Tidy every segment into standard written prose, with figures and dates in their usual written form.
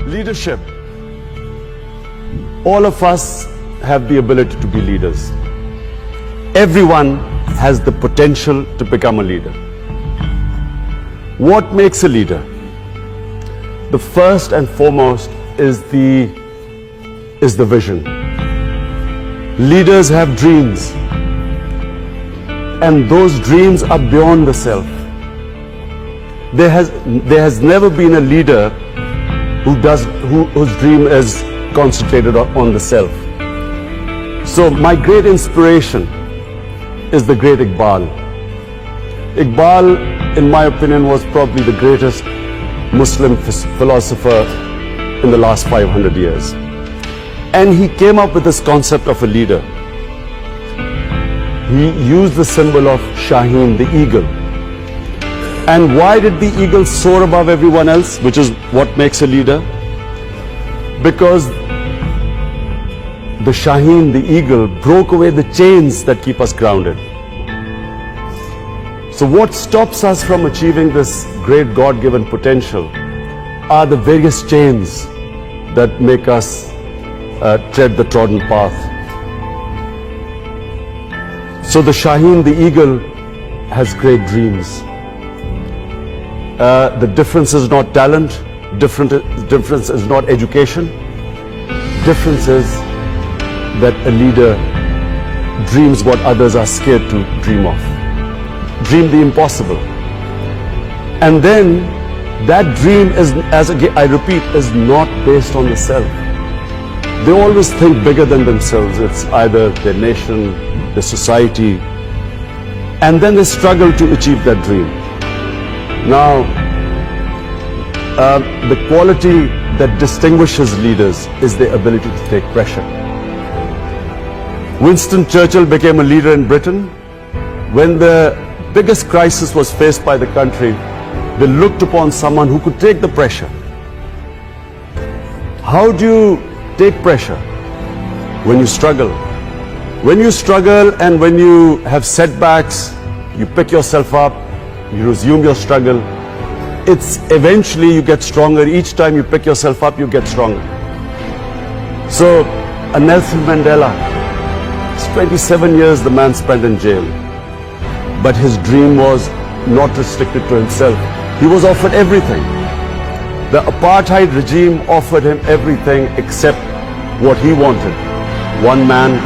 Leadership. All of us have the ability to be leaders. Everyone has the potential to become a leader. What makes a leader? The first and foremost is the vision. Leaders have dreams, and those dreams are beyond the self. There has never been a leader whose dream is concentrated on the self. So my great inspiration is the great Iqbal. Iqbal, in my opinion, was probably the greatest Muslim philosopher in the last 500 years. And he came up with this concept of a leader. He used the symbol of Shaheen, the eagle. And why did the eagle soar above everyone else, which is what makes a leader? Because the Shaheen, the eagle, broke away the chains that keep us grounded. So what stops us from achieving this great God-given potential are the various chains that make us tread the trodden path. So the Shaheen, the eagle, has great dreams. The difference is not talent, difference is not education. Difference is that a leader dreams what others are scared to dream of. Dream the impossible. And then that dream is, as I repeat, is not based on the self. They always think bigger than themselves. It's either their nation, their society, and then they struggle to achieve that dream. Now, the quality that distinguishes leaders is their ability to take pressure. Winston Churchill became a leader in Britain. When the biggest crisis was faced by the country, they looked upon someone who could take the pressure. How do you take pressure? When you struggle. When you struggle and when you have setbacks, you pick yourself up, you resume your struggle. It's eventually you get stronger. Each time you pick yourself up, you get stronger. So, a Nelson Mandela, it's 27 years the man spent in jail. But his dream was not restricted to himself. He was offered everything. The apartheid regime offered him everything except what he wanted. One man,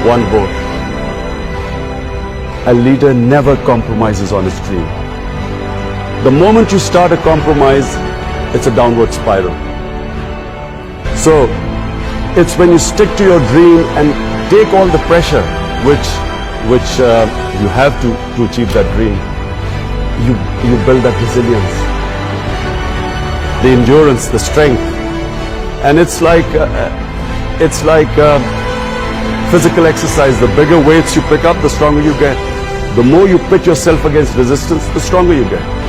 one vote. A leader never compromises on his dream. The moment you start a compromise, it's a downward spiral. So, it's when you stick to your dream and take all the pressure which you have to achieve that dream, you build that resilience, the endurance, the strength. And it's like physical exercise. The bigger weights you pick up, the stronger you get. The more you pit yourself against resistance, the stronger you get.